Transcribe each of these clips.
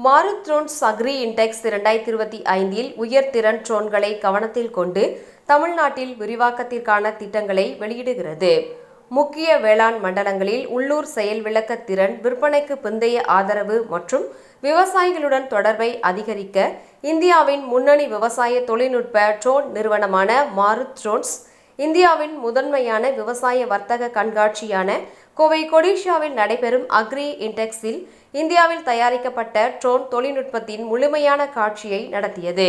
Marut drones agri index 2025 உயர்திறன் ட்ரோன்களை கவனத்தில் கொண்டு தமிழ்நாட்டில் விரிவாக்கத்திற்கான திட்டங்களை வெளியிடுகிறது. முக்கிய வேளாண் மண்டலங்களில் உள்ளூர் செயல் விளக்க திறன், விற்பனைக்கு பிந்தைய ஆதரவு மற்றும் விவசாயிகளுடன் தொடர்பை அதிகரிக்க இந்தியாவின் முன்னணி விவசாய தொழில்நுட்ப ட்ரோன் நிறுவனமான மாருத் ட்ரோன்ஸ் இந்தியாவின் முதன்மையான விவசாய வர்த்தக கண்காட்சியான கோவை கொடிஷாவில் நடைபெறும் அக்ரி இண்டெக்ஸில் இந்தியாவில் தயாரிக்கப்பட்ட ட்ரோன் தொழில்நுட்பத்தின் முழுமையான காட்சியை நடத்தியது.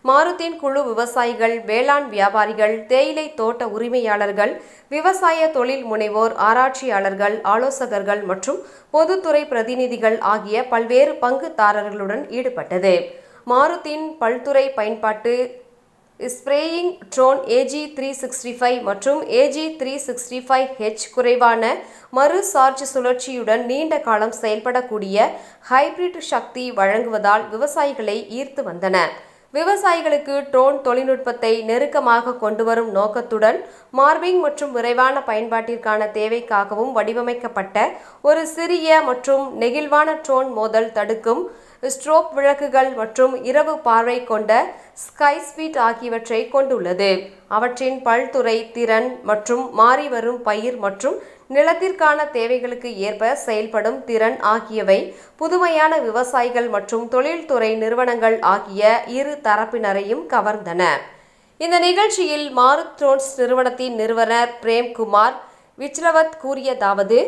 மாருத்தின் குழு விவசாயிகள், வேளாண் வியாபாரிகள், தேயிலை தோட்ட உரிமையாளர்கள், விவசாய தொழில் முனைவோர், ஆராய்ச்சியாளர்கள், ஆலோசகர்கள் மற்றும் பொதுத்துறை பிரதிநிதிகள் ஆகிய பல்வேறு பங்குதாரர்களுடன் ஈடுபட்டது. மாருத்தின் பல்துறை பயன்பாட்டு ஸ்ப்ரேயிங் ட்ரோன் AG365 மற்றும் AG365H குறைவான மறு சார்ஜ் சுழற்சியுடன் நீண்ட காலம் செயல்படக்கூடிய ஹைபிரிட் சக்தி வழங்குவதால் விவசாயிகளை ஈர்த்து வந்தன. விவசாயிகளுக்கு ட்ரோன் தொழில்நுட்பத்தை நெருக்கமாக கொண்டுவரும் நோக்கத்துடன் மார்பிங் மற்றும் விரைவான பயன்பாட்டிற்கான தேவைக்காகவும் வடிவமைக்கப்பட்ட ஒரு சிறிய மற்றும் நெகிழ்வான ட்ரோன் மோதல் தடுக்கும் ஸ்ட்ரோப் விளக்குகள் மற்றும் இரவு பார்வை கொண்ட ஸ்கை ஸ்பீட் ஆகியவற்றை கொண்டுள்ளது. அவற்றின் பல்துறை திறன் மற்றும் மாறிவரும் பயிர் மற்றும் நிலத்திற்கான தேவைகளுக்கு ஏற்ப செயல்படும் திறன் ஆகியவை புதுமையான விவசாயிகள் மற்றும் தொழில்துறை நிறுவனங்கள் ஆகிய இரு தரப்பினரையும் கவர்ந்தன. இந்த நிகழ்ச்சியில் மாருத் ட்ரோன்ஸ் நிறுவனத்தின் நிறுவனர் பிரேம்குமார் விச்லவத் கூறியதாவது: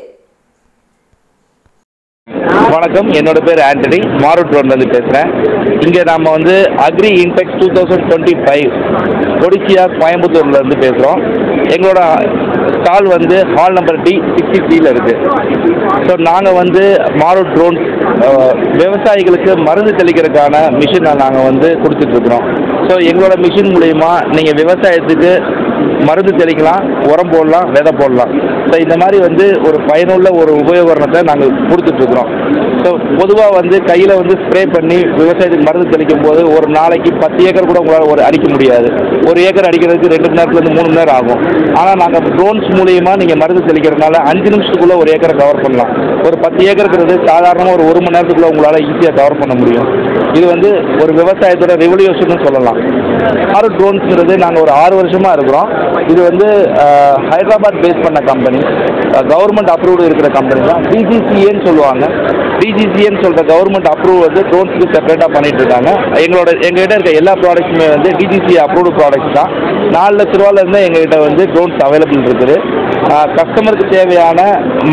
வணக்கம், என்னோட பேர் ஆண்டனி. மாருத் ட்ரோன்லேருந்து பேசுகிறேன். இங்கே நாம் அக்ரி இண்டெக்ஸ் 2025 கொடிசியா கோயம்புத்தூர்லேருந்து பேசுகிறோம். எங்களோட ஸ்டால் ஹால் நம்பர் D63 இருக்குது. ஸோ நாங்கள் மாருத் ட்ரோன்ஸ் விவசாயிகளுக்கு மருந்து தெளிக்கிறதுக்கான மிஷினை நாங்கள் கொடுத்துட்ருக்குறோம். ஸோ எங்களோட மிஷின் மூலயமா நீங்கள் விவசாயத்துக்கு மருந்து தெளிக்கலாம், உரம் போடலாம், விதை போடலாம். ஸோ இந்த மாதிரி ஒரு பயனுள்ள ஒரு உபயோகரணத்தை நாங்கள் கொடுத்துட்ருக்குறோம். ஸோ பொதுவாக கையில் ஸ்ப்ரே பண்ணி விவசாயத்துக்கு மருந்து தெளிக்கும் போது ஒரு நாளைக்கு 10 ஏக்கர் கூட உங்களால் அடிக்க முடியாது. 1 ஏக்கர் அடிக்கிறதுக்கு 2 மணி நேரத்துலேருந்து 3 மணி நேரம் ஆகும். ஆனால் நாங்கள் ட்ரோன்ஸ் மூலியமாக நீங்கள் மருந்து தெளிக்கிறதுனால 5 நிமிஷத்துக்குள்ளே 1 ஏக்கரை கவர் பண்ணலாம். ஒரு 10 ஏக்கருங்கிறது சாதாரணமாக ஒரு 1 மணி நேரத்துக்குள்ளே உங்களால் ஈஸியாக கவர் பண்ண முடியும். இது ஒரு விவசாயத்தோட ரெவல்யூஷன் சொல்லலாம். மாருத் ட்ரோன்ஸுங்கிறது நாங்கள் ஒரு 6 வருஷமாக இருக்கிறோம். இது ஹைதராபாத் பேஸ் பண்ண கம்பெனி, கவர்மெண்ட் அப்ரூவ்டு இருக்கிற கம்பெனி தான். DGCAன்னு சொல்லுவாங்க. DGCAன்னு சொல்கிற கவர்மெண்ட் அப்ரூவ் ட்ரோன்ஸுக்கு செப்பரேட்டாக பண்ணிட்டு இருக்காங்க. எங்ககிட்ட இருக்க எல்லா ப்ராடக்ட்ஸுமே DGCA அப்ரூவ்டு ப்ராடக்ட்ஸ் தான். 4 லட்ச ரூபாயிலேருந்து எங்ககிட்ட ட்ரோன்ஸ் அவைலபிள் இருக்குது. கஸ்டமருக்கு தேவையான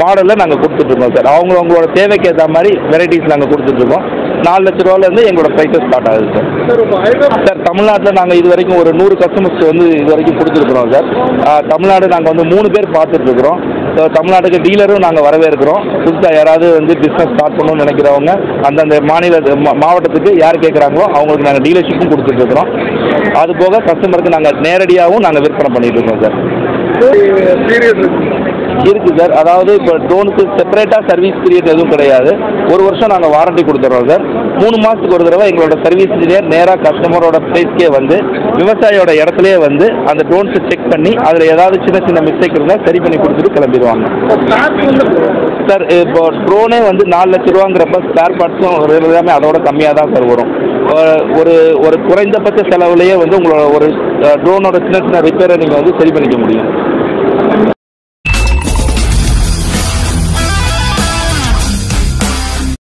மாடலில் நாங்கள் கொடுத்துட்ருக்கோம் சார். அவங்களோட தேவைக்கு ஏற்ற மாதிரி வெரைட்டிஸ் நாங்கள் கொடுத்துட்ருக்கோம். 4 லட்ச ரூபாயிலேருந்து எங்களோட ப்ரைஸஸ் ஸ்டார்ட் ஆகுது சார். தமிழ்நாட்டில் நாங்கள் இது வரைக்கும் ஒரு 100 கஸ்டமர்ஸ் இது வரைக்கும் கொடுத்துருக்குறோம் சார். தமிழ்நாடு நாங்கள் 3 பேர் பார்த்துட்ருக்குறோம். ஸோ தமிழ்நாட்டுக்கு டீலரும் நாங்கள் வரவேற்கிறோம். புதுசாக யாராவது பிஸ்னஸ் ஸ்டார்ட் பண்ணணும்னு நினைக்கிறவங்க அந்தந்த மாவட்டத்துக்கு யார் கேட்குறாங்களோ அவங்களுக்கு நாங்கள் டீலர்ஷிப்பும் கொடுத்துட்ருக்குறோம். அது போக கஸ்டமருக்கு நாங்கள் நேரடியாகவும் நாங்கள் விற்பனை பண்ணிகிட்ருக்கோம் சார். இருக்குது சார். அதாவது இப்போ ட்ரோனுக்கு செப்பரேட்டாக சர்வீஸ் பீரியட் எதுவும் கிடையாது. 1 வருஷம் நாங்கள் வாரண்டி கொடுத்துட்றோம் சார். 3 மாதத்துக்கு ஒரு தடவை எங்களோட சர்வீஸ் இன்ஜினியர் நேராக கஸ்டமரோட பிளேஸ்க்கே விவசாயியோட இடத்துலையே அந்த ட்ரோன்ஸை செக் பண்ணி அதில் ஏதாவது சின்ன சின்ன மிஸ்டேக் இருந்தால் சரி பண்ணி கொடுத்துட்டு கிளம்பிடுவாங்க சார். இப்போ ட்ரோனே 4 லட்ச ரூபாங்கிறப்ப ஸ்பேர் பார்ட்ஸும் எல்லாமே அதோட கம்மியாக தான் சார் வரும். ஒரு குறைந்தபட்ச செலவுலேயே உங்களோட ஒரு ட்ரோனோட சின்ன சின்ன ரிப்பேரை நீங்கள் சரி பண்ணிக்க முடியும்.